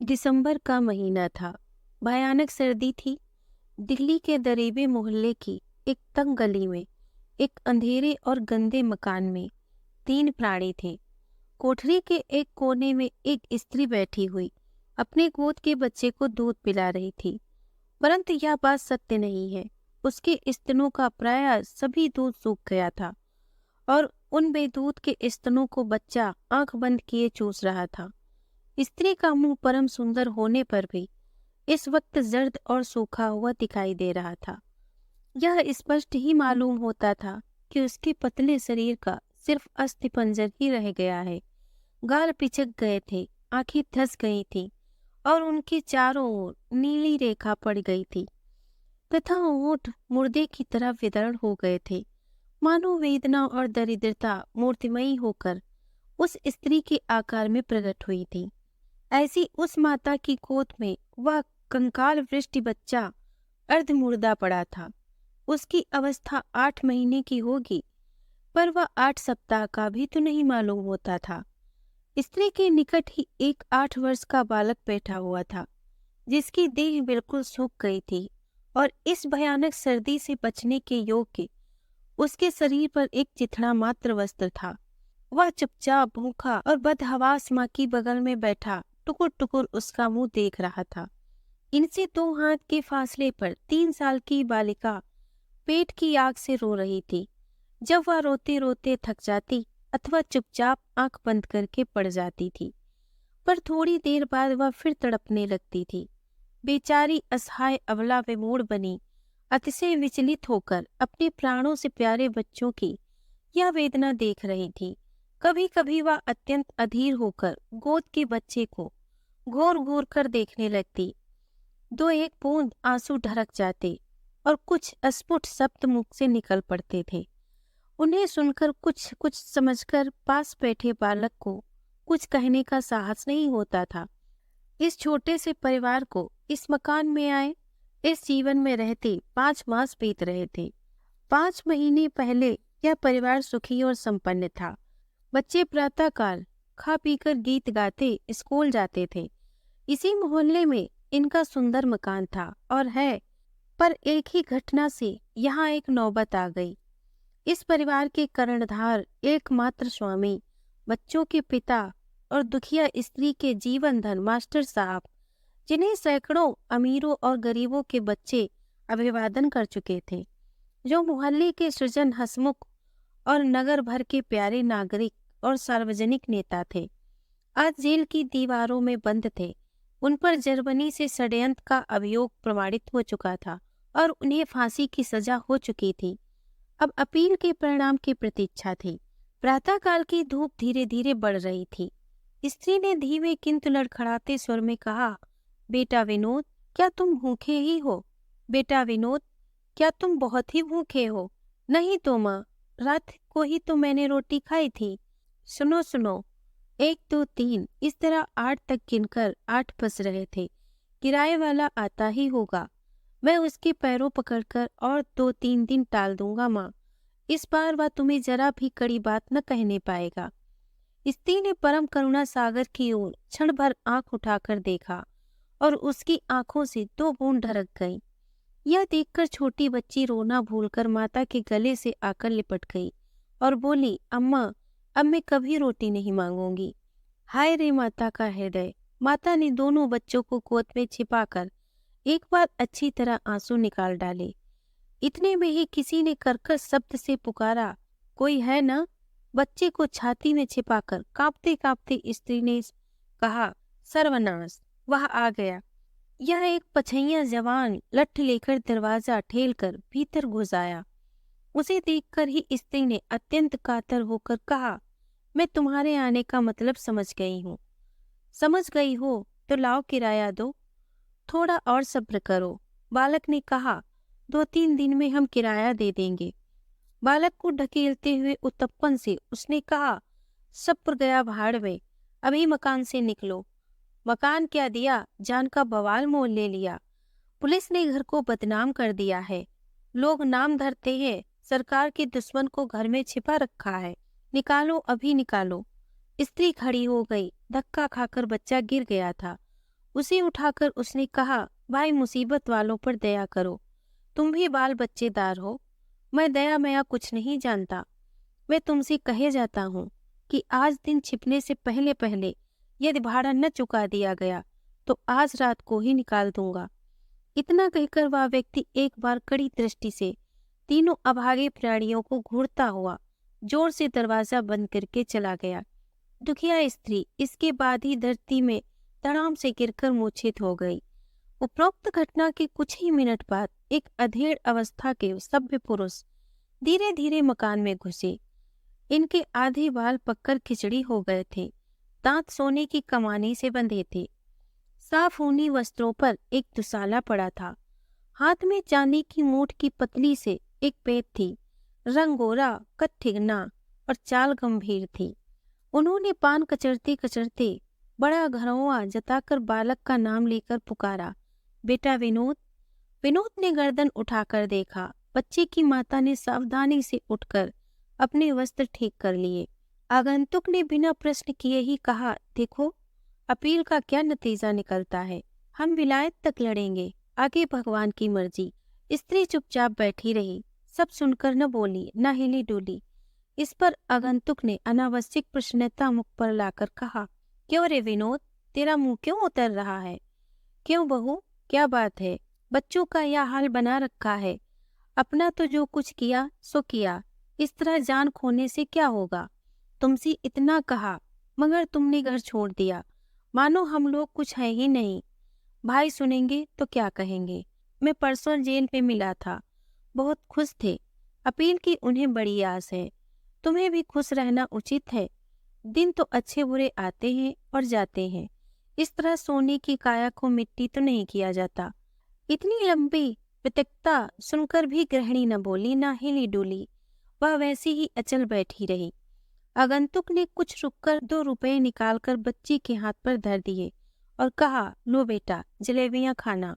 दिसंबर का महीना था। भयानक सर्दी थी। दिल्ली के दरेबे मोहल्ले की एक तंग गली में, एक अंधेरे और गंदे मकान में तीन प्राणी थे। कोठरी के एक कोने में एक स्त्री बैठी हुई अपने गोद के बच्चे को दूध पिला रही थी। परंतु यह बात सत्य नहीं है। उसके स्तनों का प्राय सभी दूध सूख गया था और उन बेदूध के स्तनों को बच्चा आंख बंद किए चूस रहा था। स्त्री का मुंह परम सुंदर होने पर भी इस वक्त जर्द और सूखा हुआ दिखाई दे रहा था। यह स्पष्ट ही मालूम होता था कि उसके पतले शरीर का सिर्फ अस्थिपंजर ही रह गया है। गाल पिचक गए थे, आंखें धंस गई थीं और उनके चारों ओर नीली रेखा पड़ गई थी तथा होंठ मुर्दे की तरह विदर्ण हो गए थे। मानो वेदना और दरिद्रता मूर्तिमयी होकर उस स्त्री के आकार में प्रकट हुई थी। ऐसी उस माता की गोद में वह कंकाल वृष्टि बच्चा अर्धमुर्दा पड़ा था। उसकी अवस्था 8 महीने की होगी, पर वह 8 सप्ताह का भी तो नहीं मालूम होता था। स्त्री के निकट ही एक 8 वर्ष का बालक बैठा हुआ था, जिसकी देह बिल्कुल सूख गई थी और इस भयानक सर्दी से बचने के योग्य उसके शरीर पर एक चिथड़ा मात्र वस्त्र था। वह चुपचाप भूखा और बदहवास माँ की बगल में बैठा टुकुर टुकुर उसका मुंह देख रहा था। इनसे 2 हाथ के फासले पर 3 साल की बालिका पेट की आग से रो रही थी। जब वह रोते रोते थक जाती अथवा चुपचाप आंख बंद करके पड़ जाती थी, पर थोड़ी देर बाद वह फिर तड़पने लगती थी। बेचारी असहाय अबला विमूढ़ बनी अतिशय विचलित होकर अपने प्राणों से प्यारे बच्चों की यह वेदना देख रही थी। कभी कभी वह अत्यंत अधीर होकर गोद के बच्चे को घूर घूर कर देखने लगती। 2-1 बूंद आंसू ढरक जाते और कुछ अस्फुट शब्द मुख से निकल पड़ते थे। उन्हें सुनकर कुछ कुछ समझकर पास बैठे बालक को कुछ कहने का साहस नहीं होता था। इस छोटे से परिवार को इस मकान में आए, इस जीवन में रहते 5 मास बीत रहे थे। 5 महीने पहले यह परिवार सुखी और संपन्न था। बच्चे प्रातःकाल खा पीकर गीत गाते स्कूल जाते थे। इसी मोहल्ले में इनका सुंदर मकान था और है, पर एक ही घटना से यहाँ एक नौबत आ गई। इस परिवार के कर्णधार एकमात्र स्वामी, बच्चों के पिता और दुखिया स्त्री के जीवन धन मास्टर साहब, जिन्हें सैकड़ों अमीरों और गरीबों के बच्चे अभिवादन कर चुके थे, जो मोहल्ले के सृजन हसमुख और नगर भर के प्यारे नागरिक और सार्वजनिक नेता थे, आज जेल की दीवारों में बंद थे। उन पर जर्मनी से षड्यंत्र का अभियोग प्रमाणित हो चुका था और उन्हें फांसी की सजा हो चुकी थी। अब अपील के परिणाम की प्रतीक्षा थी। प्रातःकाल की धूप धीरे धीरे बढ़ रही थी। स्त्री ने धीमे किंतु लड़खड़ाते स्वर में कहा, बेटा विनोद, क्या तुम भूखे ही हो? बेटा विनोद, क्या तुम बहुत ही भूखे हो? नहीं तो माँ, रात को ही तो मैंने रोटी खाई थी। सुनो सुनो, 1 2 3 इस तरह 8 तक गिनकर 8 फंस रहे थे। किराए वाला आता ही होगा, मैं उसके पैरों पकड़कर और 2-3 दिन टाल दूंगा माँ। इस बार वह तुम्हें जरा भी कड़ी बात न कहने पाएगा। स्त्री ने परम करुणा सागर की ओर क्षण भर आंख उठाकर देखा और उसकी आंखों से 2 बूंद ढरक गईं। यह देखकर छोटी बच्ची रोना भूलकर माता के गले से आकर लिपट गई और बोली, अम्मा, अब मैं कभी रोटी नहीं मांगूंगी। हाय रे माता का हृदय! माता ने दोनों बच्चों को गोद में छिपाकर एक बार अच्छी तरह आंसू निकाल डाले। इतने में ही किसी ने कर्कश शब्द से पुकारा, कोई है ना? बच्चे को छाती में छिपाकर कांपते कांपते स्त्री ने कहा, सर्वनाश, वह आ गया। यह एक पछैया जवान लठ लेकर दरवाजा ठेलकर भीतर घुस आया। उसे देखकर ही स्त्री ने अत्यंत कातर होकर कहा, मैं तुम्हारे आने का मतलब समझ गई हूँ। समझ गई हो तो लाओ किराया दो, थोड़ा और सब्र करो। बालक ने कहा, 2-3 दिन में हम किराया दे देंगे। बालक को ढकेलते हुए उत्तप्पन से उसने कहा, सब्र गया भाड़ में, अभी मकान से निकलो। मकान क्या दिया, जान का बवाल मोल ले लिया। पुलिस ने घर को बदनाम कर दिया है। लोग नाम धरते हैं, सरकार के दुश्मन को घर में छिपा रखा है। निकालो, अभी निकालो। स्त्री खड़ी हो गई। धक्का खाकर बच्चा गिर गया था उसे उठाकर उसने कहा, भाई मुसीबत वालों पर दया करो, तुम भी बाल बच्चेदार हो। मैं दया मया कुछ नहीं जानता। मैं तुमसे कहे जाता हूँ कि आज दिन छिपने से पहले पहले यदि भाड़ा न चुका दिया गया तो आज रात को ही निकाल दूंगा। इतना कहकर वह व्यक्ति एक बार कड़ी दृष्टि से तीनों अभागे प्राणियों को घूरता हुआ जोर से दरवाजा बंद करके चला गया। दुखिया स्त्री इसके बाद ही धरती में धड़ाम से गिरकर मूर्छित हो गई। उपरोक्त घटना के कुछ ही मिनट बाद एक अधेड़ अवस्था के सभ्य पुरुष धीरे धीरे मकान में घुसे। इनके आधे बाल पककर खिचड़ी हो गए थे, दांत सोने की कमानी से बंधे थे, साफ ऊनी वस्त्रों पर एक दुसाला पड़ा था, हाथ में चांदी की मूठ की पतली से एक पेट थी, रंग गोरा, कद ठिगना और चाल गंभीर थी। उन्होंने पान कचरते कचरते बड़ा घरौआ जताकर बालक का नाम लेकर पुकारा, बेटा विनोद। विनोद ने गर्दन उठाकर देखा। बच्चे की माता ने सावधानी से उठकर अपने वस्त्र ठीक कर लिए। आगंतुक ने बिना प्रश्न किए ही कहा, देखो अपील का क्या नतीजा निकलता है, हम विलायत तक लड़ेंगे, आगे भगवान की मर्जी। स्त्री चुपचाप बैठी रही, सब सुनकर न बोली न हिली डुली। इस पर आगंतुक ने अनावश्यक प्रश्नता मुख पर लाकर कहा, क्यों रे विनोद, तेरा मुंह क्यों उतर रहा है? क्यों बहू, क्या बात है? बच्चों का यह हाल बना रखा है। अपना तो जो कुछ किया सो किया, इस तरह जान खोने से क्या होगा? तुमसे इतना कहा मगर तुमने घर छोड़ दिया, मानो हम लोग कुछ है ही नहीं। भाई सुनेंगे तो क्या कहेंगे? मैं परसों जेल में मिला था, बहुत खुश थे। अपील की उन्हें बड़ी आस है, तुम्हें भी खुश रहना उचित है। दिन तो अच्छे बुरे आते हैं और जाते हैं, इस तरह सोने की काया को मिट्टी तो नहीं किया जाता। इतनी लंबी प्रत्यक्षता सुनकर भी गृहिणी न बोली न हिली डुली, वह वैसी ही अचल बैठी रही। आगंतुक ने कुछ रुककर 2 रुपए निकालकर बच्ची के हाथ पर धर दिए और कहा, लो बेटा जलेबियां खाना।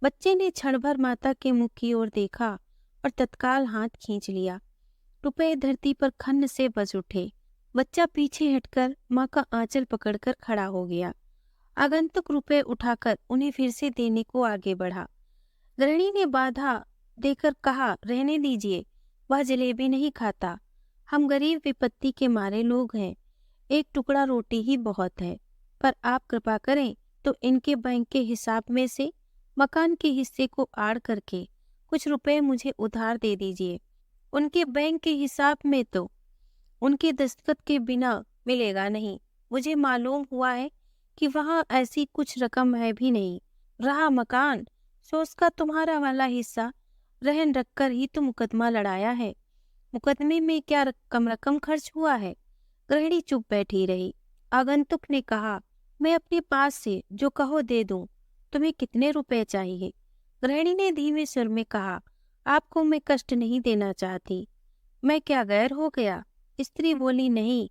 बच्चे ने क्षण भर माता के मुख की ओर देखा और तत्काल हाथ खींच लिया। रुपए धरती पर खन्न से बज उठे। बच्चा पीछे हटकर माँ का आंचल पकड़कर खड़ा हो गया। आगंतुक रुपए उठाकर उन्हें फिर से देने को आगे बढ़ा। गृहिणी ने बाधा देकर कहा, रहने दीजिए, वह जलेबी नहीं खाता। हम गरीब विपत्ति के मारे लोग हैं, एक टुकड़ा रोटी ही बहुत है। पर आप कृपा करें तो इनके बैंक के हिसाब में से मकान के हिस्से को आड़ करके कुछ रुपए मुझे उधार दे दीजिए। उनके बैंक के हिसाब में तो उनके दस्तखत के बिना मिलेगा नहीं। मुझे मालूम हुआ है कि वहाँ ऐसी कुछ रकम है भी नहीं। रहा मकान, सो उसका तुम्हारा वाला हिस्सा रहन रखकर ही तो मुकदमा लड़ाया है। मुकदमे में क्या कम रकम खर्च हुआ है? गृहिणी चुप बैठी रही। आगंतुक ने कहा, मैं अपने पास से जो कहो दे दूं। तुम्हें कितने रुपए चाहिए? गृहिणी ने धीमे स्वर में कहा, आपको मैं कष्ट नहीं देना चाहती। मैं क्या गैर हो गया? स्त्री बोली, नहीं।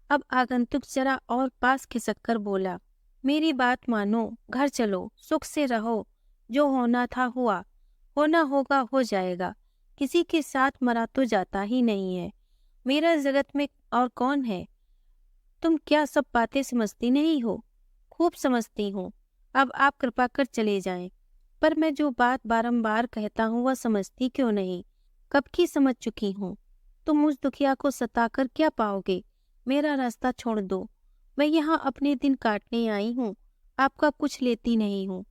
अब आगंतुक जरा और पास खिसक कर बोला, मेरी बात मानो, घर चलो, सुख से रहो। जो होना था हुआ, होना होगा हो जाएगा। किसी के साथ मरा तो जाता ही नहीं है। मेरा जगत में और कौन है? तुम क्या सब बातें समझती नहीं हो? खूब समझती हूँ। अब आप कृपा कर चले जाएं। पर मैं जो बात बारंबार कहता हूँ वह समझती क्यों नहीं? कब की समझ चुकी हूँ। तुम मुझ दुखिया को सताकर क्या पाओगे? मेरा रास्ता छोड़ दो। मैं यहाँ अपने दिन काटने आई हूँ, आपका कुछ लेती नहीं हूँ।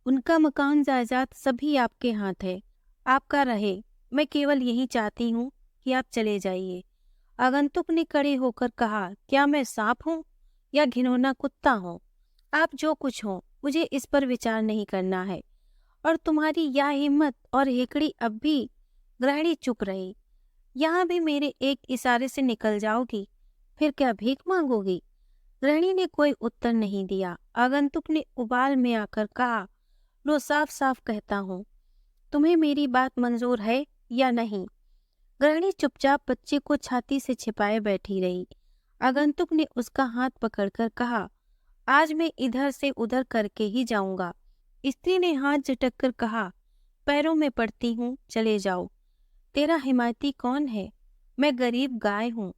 उनका मकान जायदाद सभी आपके हाथ है, आपका रहे। मैं केवल यही चाहती हूँ कि आप चले जाइए। आगंतुक ने खड़े होकर कहा, क्या मैं सांप हूँ या घिनौना कुत्ता हूँ? आप जो कुछ हो, मुझे इस पर विचार नहीं करना है। और तुम्हारी यह हिम्मत और हेकड़ी अब भी। गृहिणी चुप रही। यहाँ भी मेरे एक इशारे से निकल जाओगी, फिर क्या भीख मांगोगी? गृहिणी ने कोई उत्तर नहीं दिया। आगंतुक ने उबाल में आकर कहा, लो साफ साफ कहता हूँ, तुम्हें मेरी बात मंजूर है या नहीं? गृहिणी चुपचाप बच्चे को छाती से छिपाए बैठी रही। आगंतुक ने उसका हाथ पकड़कर कहा, आज मैं इधर से उधर करके ही जाऊंगा। स्त्री ने हाथ झटक कर कहा, पैरों में पड़ती हूँ, चले जाओ। तेरा हिमायती कौन है? मैं गरीब गाय हूँ।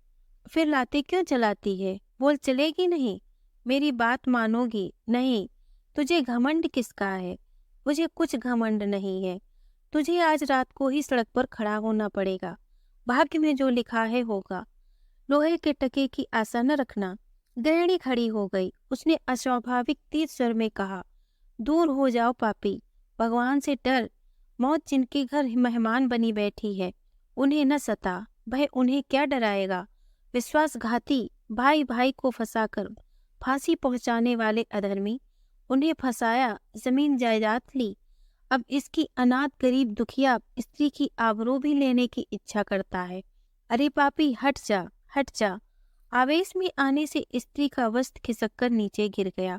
फिर लाते क्यों चलाती है? बोल, चलेगी नहीं? मेरी बात मानोगी नहीं तुझे घमंड किसका है? मुझे कुछ घमंड नहीं है। तुझे आज रात को ही सड़क पर खड़ा होना पड़ेगा। भाग्य में जो लिखा है होगा। लोहे के टके की आशा न रखना। गृहिणी खड़ी हो गई। उसने अस्वाभाविक तेज स्वर में कहा, दूर हो जाओ पापी, भगवान से डर। मौत जिनके घर मेहमान बनी बैठी है, उन्हें न सता। वह उन्हें क्या डराएगा? विश्वासघाती, भाई भाई को फंसाकर फांसी पहुंचाने वाले अधर्मी, उन्हें फंसाया, जमीन जायदाद ली। अब इसकी अनाथ गरीब दुखिया स्त्री की आबरू भी लेने की इच्छा करता है। अरे पापी, हट जा, हट जा। आवेश में आने से स्त्री का वस्त्र खिसक कर नीचे गिर गया।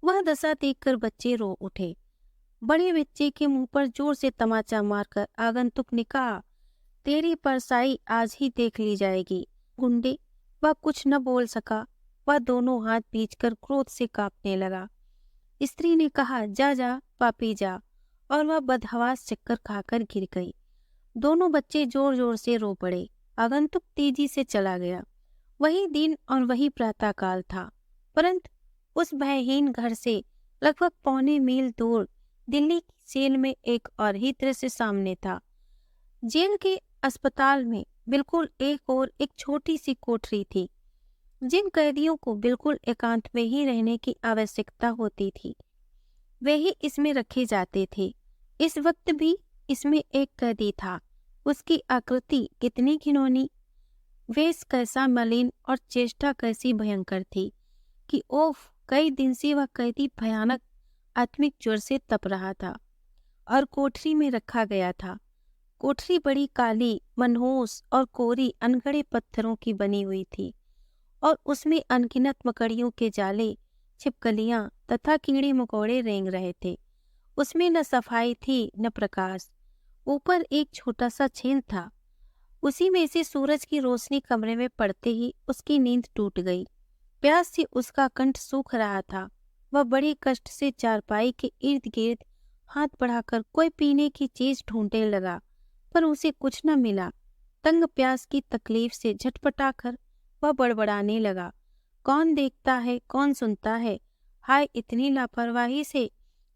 वह दशा देखकर बच्चे रो उठे। बड़े बच्चे के मुंह पर जोर से तमाचा मारकर आगंतुक ने कहा, तेरी परसाई आज ही देख ली जाएगी गुंडे। वह कुछ न बोल सका। वह दोनों हाथ भींचकर क्रोध से कांपने लगा। स्त्री ने कहा, जा जा पापी जा, और वह बदहवास चक्कर खाकर गिर गई। दोनों बच्चे जोर जोर से रो पड़े। आगंतुक तेजी से चला गया। वही दिन और वही प्रातःकाल था, परंतु उस भयहीन घर से लगभग पौने मील दूर दिल्ली की जेल में एक और ही दृश्य सामने था। जेल के अस्पताल में बिल्कुल एक और एक छोटी सी कोठरी थी। जिन कैदियों को बिल्कुल एकांत में ही रहने की आवश्यकता होती थी, वे ही इसमें रखे जाते थे। इस वक्त भी इसमें एक कैदी था। उसकी आकृति कितनी घिनौनी, वेश कैसा मलिन और चेष्टा कैसी भयंकर थी कि ओफ, कई दिन से वह कैदी भयानक आत्मिक ज्वर से तप रहा था और कोठरी में रखा गया था। कोठरी बड़ी काली, मनहूस और कोरी अनगढ़े पत्थरों की बनी हुई थी और उसमें अनगिनत मकड़ियों के जाले, छिपकलियां तथा कीड़े मकोड़े रेंग रहे थे। उसमें न सफाई थी न प्रकाश। ऊपर एक छोटा सा छेद था। उसी में से सूरज की रोशनी कमरे में पड़ते ही उसकी नींद टूट गई। प्यास से उसका कंठ सूख रहा था। वह बड़े कष्ट से चारपाई के इर्द गिर्द हाथ बढ़ाकर कोई पीने की चीज ढूंढने लगा, पर उसे कुछ न मिला। तंग प्यास की तकलीफ से झटपटाकर वह बड़बड़ाने लगा, कौन देखता है, कौन सुनता है? हाय, इतनी लापरवाही से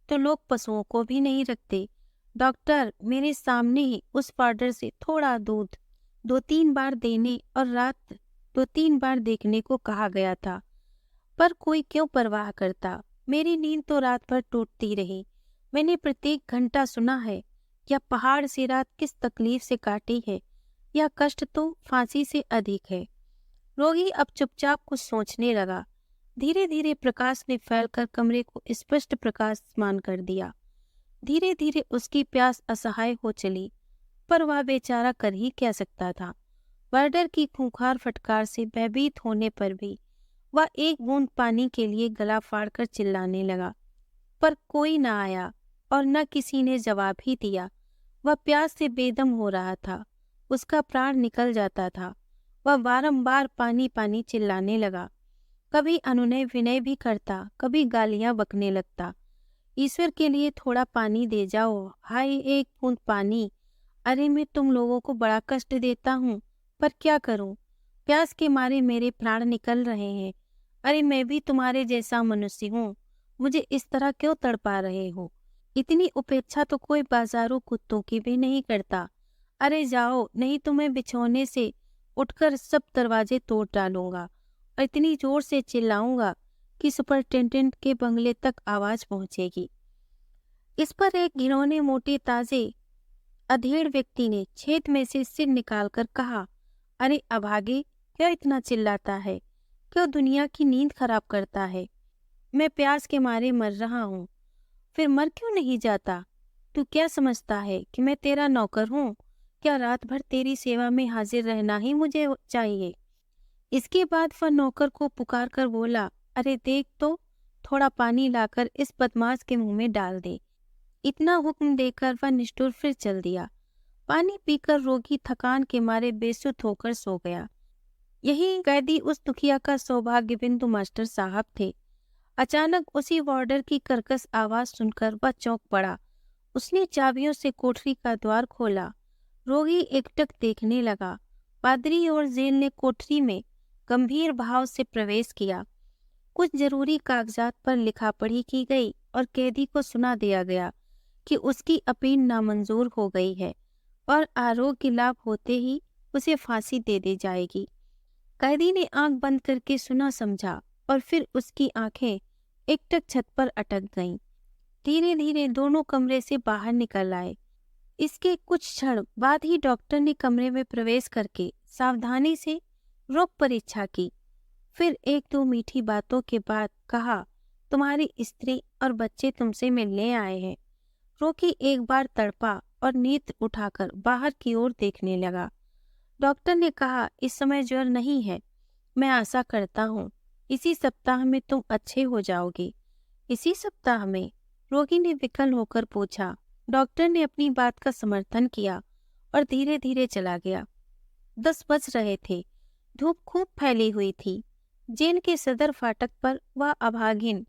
तो लोग पशुओं को भी नहीं रखते। डॉक्टर, मेरे सामने ही उस पाउडर से थोड़ा दूध 2-3 बार देने और रात 2-3 बार देखने को कहा गया था, पर कोई क्यों परवाह करता? मेरी नींद तो रात भर टूटती रही। मैंने प्रत्येक घंटा सुना है, यह पहाड़ से रात किस तकलीफ से काटी है। यह कष्ट तो फांसी से अधिक है। रोगी अब चुपचाप कुछ सोचने लगा। धीरे धीरे प्रकाश ने फैलकर कमरे को स्पष्ट प्रकाशमान कर दिया। धीरे धीरे उसकी प्यास असहाय हो चली, पर वह बेचारा कर ही क्या सकता था। वार्डर की खूंखार फटकार से भयभीत होने पर भी वह एक बूंद पानी के लिए गला फाड़कर चिल्लाने लगा, पर कोई न आया और न किसी ने जवाब ही दिया। वह प्यास से बेदम हो रहा था। उसका प्राण निकल जाता था। वह बारंबार पानी पानी चिल्लाने लगा। कभी अनुनय विनय भी करता, कभी गालियां बकने लगता। ईश्वर के लिए थोड़ा पानी दे जाओ, हाय एक बूंद पानी। अरे मैं तुम लोगों को बड़ा कष्ट देता हूँ, पर क्या करूँ? प्यास के मारे मेरे प्राण निकल रहे हैं। अरे मैं भी तुम्हारे जैसा मनुष्य हूँ, मुझे इस तरह क्यों तड़पा रहे हो? इतनी उपेक्षा तो कोई बाजारू कुत्तों की भी नहीं करता। अरे जाओ, नहीं तो मैं बिछौने से उठकर सब दरवाजे तोड़ डालूंगा और इतनी जोर से चिल्लाऊंगा कि सुपरिटेंडेंट के बंगले तक आवाज पहुंचेगी। इस पर एक घिनौने मोटे ताजे अधेड़ व्यक्ति ने छेद में से सिर निकालकर कहा, अरे अभागे, क्यों इतना चिल्लाता है? क्यों दुनिया की नींद खराब करता है? मैं प्यास के मारे मर रहा हूँ। फिर मर क्यों नहीं जाता? तू क्या समझता है कि मैं तेरा नौकर हूँ? क्या रात भर तेरी सेवा में हाजिर रहना ही मुझे चाहिए? इसके बाद वह नौकर को पुकार कर बोला, अरे देख तो, थोड़ा पानी लाकर इस बदमाश के मुंह में डाल दे। इतना हुक्म देकर वह निष्ठुर फिर चल दिया। पानी पीकर रोगी थकान के मारे बेसुध होकर सो गया। यही कैदी उस दुखिया का सौभाग्य बिंदु मास्टर साहब थे। अचानक उसी वार्डर की कर्कश आवाज सुनकर वह चौंक पड़ा। उसने चाबियों से कोठरी का द्वार खोला। रोगी एकटक देखने लगा। पादरी और जेल ने कोठरी में गंभीर भाव से प्रवेश किया। कुछ जरूरी कागजात पर लिखा पढ़ी की गई और कैदी को सुना दिया गया कि उसकी अपील नामंजूर हो गई है और आरोग्य लाभ होते ही उसे फांसी दे दी जाएगी। कैदी ने आंख बंद करके सुना समझा और फिर उसकी आंखें एकटक छत पर अटक गईं। धीरे धीरे दोनों कमरे से बाहर निकल आए। इसके कुछ क्षण बाद ही डॉक्टर ने कमरे में प्रवेश करके सावधानी से रोग परीक्षा की। फिर एक दो मीठी बातों के बाद कहा, तुम्हारी स्त्री और बच्चे तुमसे मिलने आए हैं। रोगी एक बार तड़पा और नेत्र उठाकर बाहर की ओर देखने लगा। डॉक्टर ने कहा, इस समय ज्वर नहीं है। मैं आशा करता हूँ इसी सप्ताह में तुम अच्छे हो जाओगे। इसी सप्ताह में? रोगी ने विकल होकर पूछा। डॉक्टर ने अपनी बात का समर्थन किया और धीरे धीरे चला गया। 10 बज रहे थे। धूप खूब फैली हुई थी। जेल के सदर फाटक पर वह अभागिन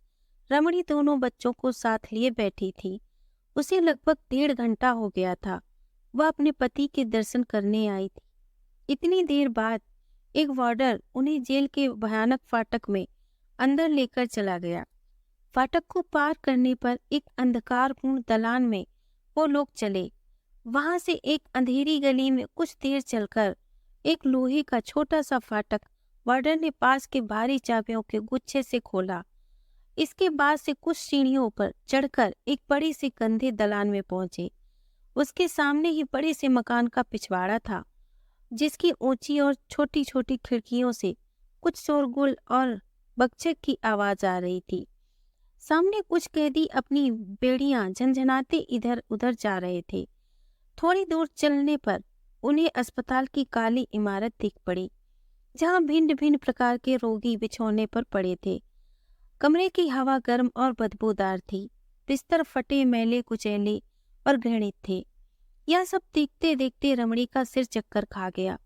रमणी दोनों बच्चों को साथ लिए बैठी थी। उसे लगभग 1.5 घंटा हो गया था। वह अपने पति के दर्शन करने आई थी। इतनी देर बाद एक वार्डर उन्हें जेल के भयानक फाटक में अंदर लेकर चला गया। फाटक को पार करने पर एक अंधकारपूर्ण दलान में वो लोग चले। वहां से एक अंधेरी गली में कुछ देर चलकर एक लोहे का छोटा सा फाटक वार्डन ने पास के भारी चाबियों के गुच्छे से खोला। इसके बाद से कुछ सीढ़ियों पर चढ़कर एक बड़ी सी गंदे दलान में पहुंचे। उसके सामने ही बड़े से मकान का पिछवाड़ा था, जिसकी ऊंची और छोटी छोटी खिड़कियों से कुछ शोरगुल और बकचक की आवाज आ रही थी। सामने कुछ कैदी अपनी बेड़ियां झंझनाते इधर उधर जा रहे थे। थोड़ी दूर चलने पर उन्हें अस्पताल की काली इमारत दिख पड़ी, जहां भिन्न भिन्न प्रकार के रोगी बिछौने पर पड़े थे। कमरे की हवा गर्म और बदबूदार थी। बिस्तर फटे, मैले कुचैले और घृणित थे। यह सब देखते देखते रमणी का सिर चक्कर खा गया।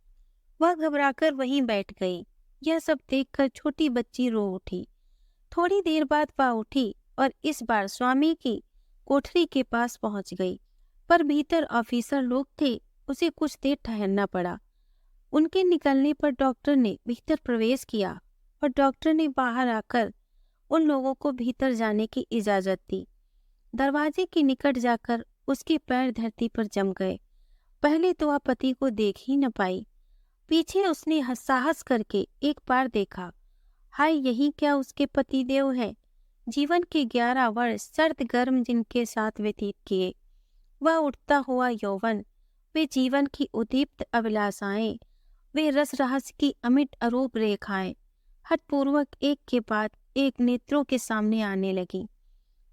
वह घबराकर वहीं बैठ गई। यह सब देखकर छोटी बच्ची रो उठी। थोड़ी देर बाद वह उठी और इस बार स्वामी की कोठरी के पास पहुंच गई, पर भीतर ऑफिसर लोग थे। उसे कुछ देर ठहरना पड़ा। उनके निकलने पर डॉक्टर ने भीतर प्रवेश किया और डॉक्टर ने बाहर आकर उन लोगों को भीतर जाने की इजाजत दी। दरवाजे के निकट जाकर उसके पैर धरती पर जम गए। पहले तो वह पति को देख ही न पाई। पीछे उसने साहस करके एक बार देखा। हाय, यही क्या उसके पति देव हैं? जीवन के 11 वर्ष सर्द गर्म जिनके साथ व्यतीत किए, वह उठता हुआ यौवन, वे जीवन की उद्दीप्त अभिलाषाएं, वे रस रहस्य की अमिट अरूप रेखाएं हठपूर्वक एक के बाद एक नेत्रों के सामने आने लगी।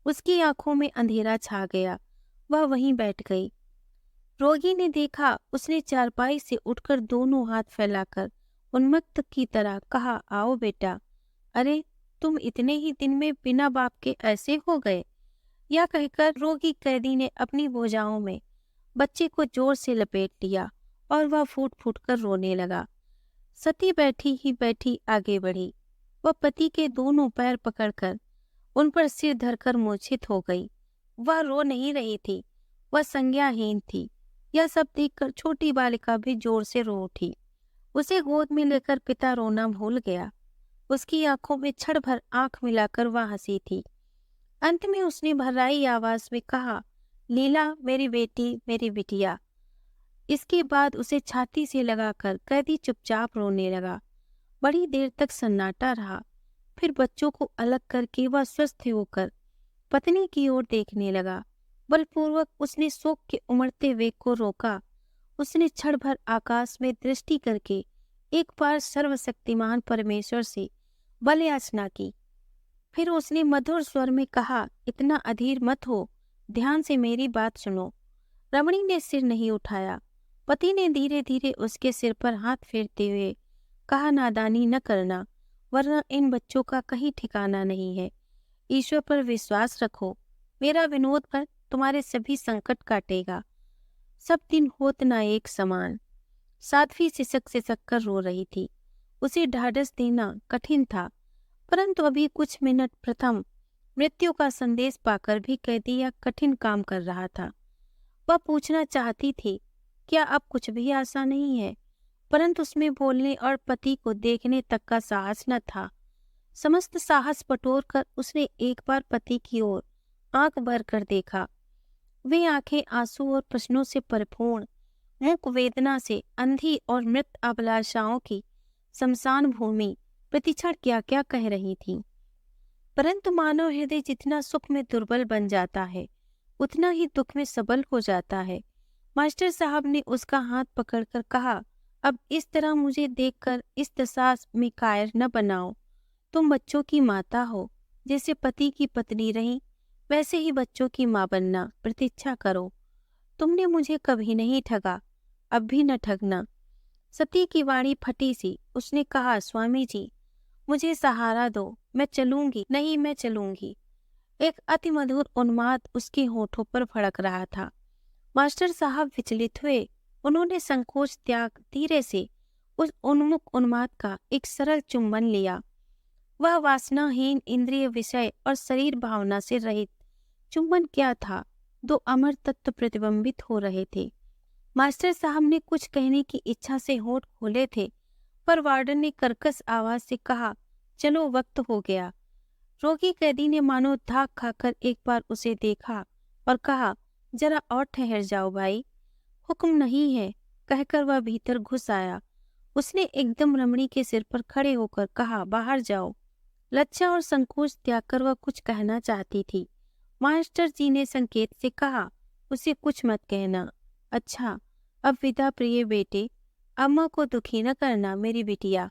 उसकी आंखों में अंधेरा छा गया। वह वहीं बैठ गई। रोगी ने देखा। उसने चारपाई से उठकर दोनों हाथ फैलाकर उन्मत्त की तरह कहा, आओ बेटा। अरे, तुम इतने ही दिन में बिना बाप के ऐसे हो गए? यह कहकर रोगी कैदी ने अपनी भुजाओं में बच्चे को जोर से लपेट लिया और वह फूट फूट कर रोने लगा। सती बैठी ही बैठी आगे बढ़ी। वह पति के दोनों पैर पकड़कर उन पर सिर धरकर मूर्छित हो गई। वह रो नहीं रही थी, वह संज्ञाहीन थी। यह सब देखकर छोटी बालिका भी जोर से रो उठी। उसे गोद में लेकर पिता रोना भूल गया। उसकी आंखों में क्षण भर आंख मिलाकर वह हंसी थी। अंत में उसने भर्राई आवाज में कहा, लीला, मेरी बेटी, मेरी बिटिया। इसके बाद उसे छाती से लगाकर कैदी चुपचाप रोने लगा। बड़ी देर तक सन्नाटा रहा। फिर बच्चों को अलग करके वह स्वस्थ होकर पत्नी की ओर देखने लगा। बलपूर्वक उसने शोक के उमड़ते वेग को रोका। उसने क्षण भर आकाश में दृष्टि करके एक बार सर्वशक्तिमान परमेश्वर से बल याचना की। फिर उसने मधुर स्वर में कहा, इतना अधीर मत हो, ध्यान से मेरी बात सुनो। रमणी ने सिर नहीं उठाया। पति ने धीरे धीरे उसके सिर पर हाथ फेरते हुए कहा, नादानी न करना, वरना इन बच्चों का कहीं ठिकाना नहीं है। ईश्वर पर विश्वास रखो। मेरा विनोद पर तुम्हारे सभी संकट काटेगा। सब दिन होत ना एक समान। साध्वी सिसक सिसक कर रो रही थी। उसे ढाढ़स देना कठिन था, परंतु अभी कुछ मिनट प्रथम मृत्यु का संदेश पाकर भी कैदी यह कठिन काम कर रहा था। वह पूछना चाहती थी, क्या अब कुछ भी आशा नहीं है? परंतु उसमें बोलने और पति को देखने तक का साहस न था। समस्त साहस बटोरकर उसने एक बार पति की ओर आंख भर कर देखा। वे आंखें आंसू और प्रश्नों से परिपूर्ण, मूक वेदना से अंधी और मृत अभिलाषाओं की शमशान भूमि प्रतिक्षण क्या क्या कह रही थी। परंतु मानव हृदय जितना सुख में दुर्बल बन जाता है, उतना ही दुख में सबल हो जाता है। मास्टर साहब ने उसका हाथ पकड़कर कहा, अब इस तरह मुझे देखकर इस दशा में कायर न बनाओ। तुम बच्चों की माता हो, जैसे पति की पत्नी रही वैसे ही बच्चों की माँ बनना प्रतीक्षा करो। तुमने मुझे कभी नहीं ठगा, अब भी न ठगना। सती की वाणी फटी सी। उसने कहा, स्वामी जी, मुझे सहारा दो, मैं चलूंगी, नहीं मैं चलूंगी। एक अति मधुर उन्माद उसके होठों पर फड़क रहा था। मास्टर साहब विचलित हुए। उन्होंने संकोच त्याग धीरे से उस उन्मुख उन्माद का एक सरल चुंबन लिया। वह वासनाहीन, इंद्रिय विषय और शरीर भावना से रहित चुंबन क्या था? दो अमर तत्व प्रतिबिंबित हो रहे थे। मास्टर साहब ने कुछ कहने की इच्छा से होंठ खोले थे, पर वार्डन ने कर्कश आवाज से कहा, चलो वक्त हो गया। रोगी कैदी ने मानो धाक खाकर एक बार उसे देखा और कहा, जरा और ठहर जाओ भाई, हुक्म नहीं है, कहकर वह भीतर घुस आया। उसने एकदम रमणी के सिर पर खड़े होकर कहा, बाहर जाओ। लज्जा और संकोच त्याग कर वह कुछ कहना चाहती थी। मास्टर जी ने संकेत से कहा, उसे कुछ मत कहना। अच्छा, अब विदा प्रिय बेटे, अम्मा को दुखी न करना मेरी बिटिया।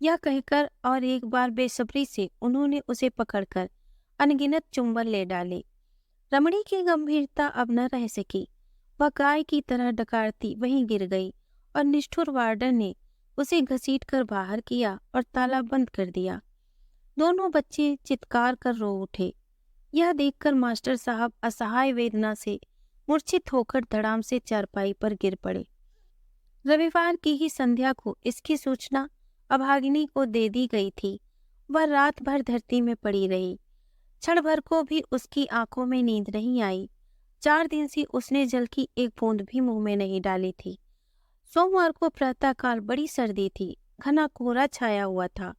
यह कहकर और एक बार बेसब्री से उन्होंने उसे पकड़कर अनगिनत चुंबन ले डाले। रमणी की गंभीरता अब न रह सकी। वह गाय की तरह डकारती वहीं गिर गई और निष्ठुर वार्डन ने उसे घसीटकर बाहर किया और ताला बंद कर दिया। दोनों बच्चे चित्कार कर रो उठे। यह देखकर मास्टर साहब असहाय वेदना से मूर्छित होकर धड़ाम से चारपाई पर गिर पड़े। रविवार की ही संध्या को इसकी सूचना अभागिनी को दे दी गई थी। वह रात भर धरती में पड़ी रही। क्षण भर को भी उसकी आंखों में नींद नहीं आई। 4 दिन से उसने जल की एक बूंद भी मुंह में नहीं डाली थी। सोमवार को प्रातःकाल बड़ी सर्दी थी। घना कोहरा छाया हुआ था।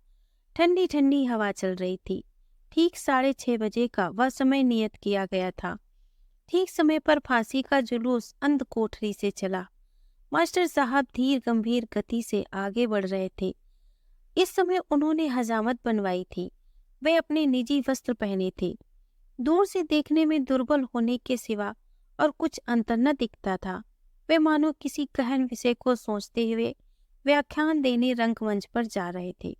ठंडी ठंडी हवा चल रही थी। ठीक 6:30 बजे का वह समय नियत किया गया था। ठीक समय पर फांसी का जुलूस अंध कोठरी से चला। मास्टर साहब धीर गंभीर गति से आगे बढ़ रहे थे। इस समय उन्होंने हजामत बनवाई थी। वे अपने निजी वस्त्र पहने थे। दूर से देखने में दुर्बल होने के सिवा और कुछ अंतर न दिखता था। वे मानो किसी गहन विषय को सोचते हुए व्याख्यान देने रंगमंच पर जा रहे थे।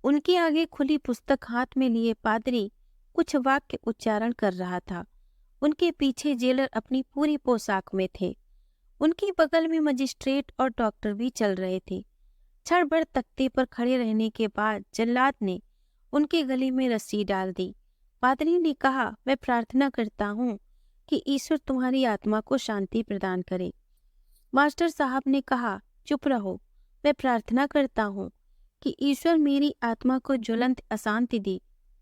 उनके आगे खुली पुस्तक हाथ में लिए पादरी कुछ वाक्य उच्चारण कर रहा था। उनके पीछे जेलर अपनी पूरी पोशाक में थे। उनके बगल में मजिस्ट्रेट और डॉक्टर भी चल रहे थे। क्षण भर तख्ते पर खड़े रहने के बाद जल्लाद ने उनके गले में रस्सी डाल दी। पादरी ने कहा, मैं प्रार्थना करता हूँ कि ईश्वर तुम्हारी आत्मा को शांति प्रदान करे। मास्टर साहब ने कहा, चुप रहो। मैं प्रार्थना करता हूँ कि ईश्वर मेरी आत्मा को ज्वलंत अशांति दे,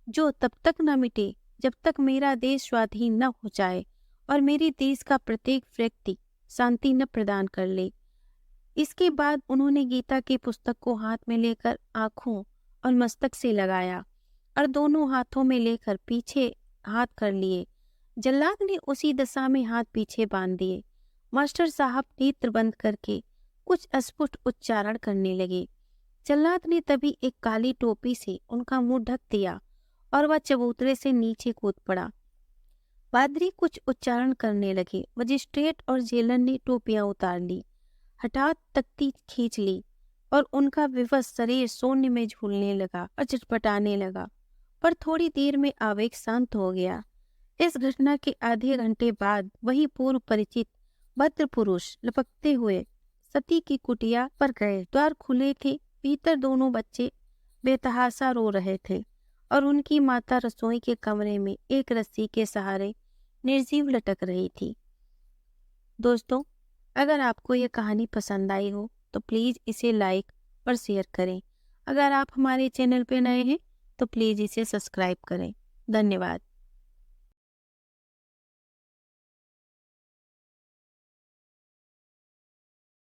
जो तब तक न मिटे जब तक मेरा देश स्वाधीन न हो जाए और मेरे देश का प्रत्येक व्यक्ति शांति न प्रदान कर ले। इसके बाद उन्होंने गीता की पुस्तक को हाथ में लेकर आंखों और मस्तक से लगाया और दोनों हाथों में लेकर पीछे हाथ कर लिए। जल्लाद ने उसी दशा में हाथ पीछे बांध दिए। मास्टर साहब नेत्र बंद करके कुछ अस्फुट उच्चारण करने लगे। जल्लाद ने तभी एक काली टोपी से उनका मुंह ढक दिया और वह चबूतरे से नीचे कूद पड़ा। पादरी कुछ उच्चारण करने लगे। मजिस्ट्रेट और जेलर ने टोपियां उतार ली, हठात तख्ती खींच ली और उनका विवश शरीर शून्य में झूलने लगा और चटपटाने लगा। पर थोड़ी देर में आवेग शांत हो गया। इस घटना के आधे घंटे बाद वही पूर्व परिचित भद्र पुरुष लपकते हुए सती की कुटिया पर गए। द्वार खुले थे। भीतर दोनों बच्चे बेतहाशा रो रहे थे और उनकी माता रसोई के कमरे में एक रस्सी के सहारे निर्जीव लटक रही थी। दोस्तों, अगर आपको ये कहानी पसंद आई हो तो प्लीज़ इसे लाइक और शेयर करें। अगर आप हमारे चैनल पर नए हैं तो प्लीज़ इसे सब्सक्राइब करें। धन्यवाद।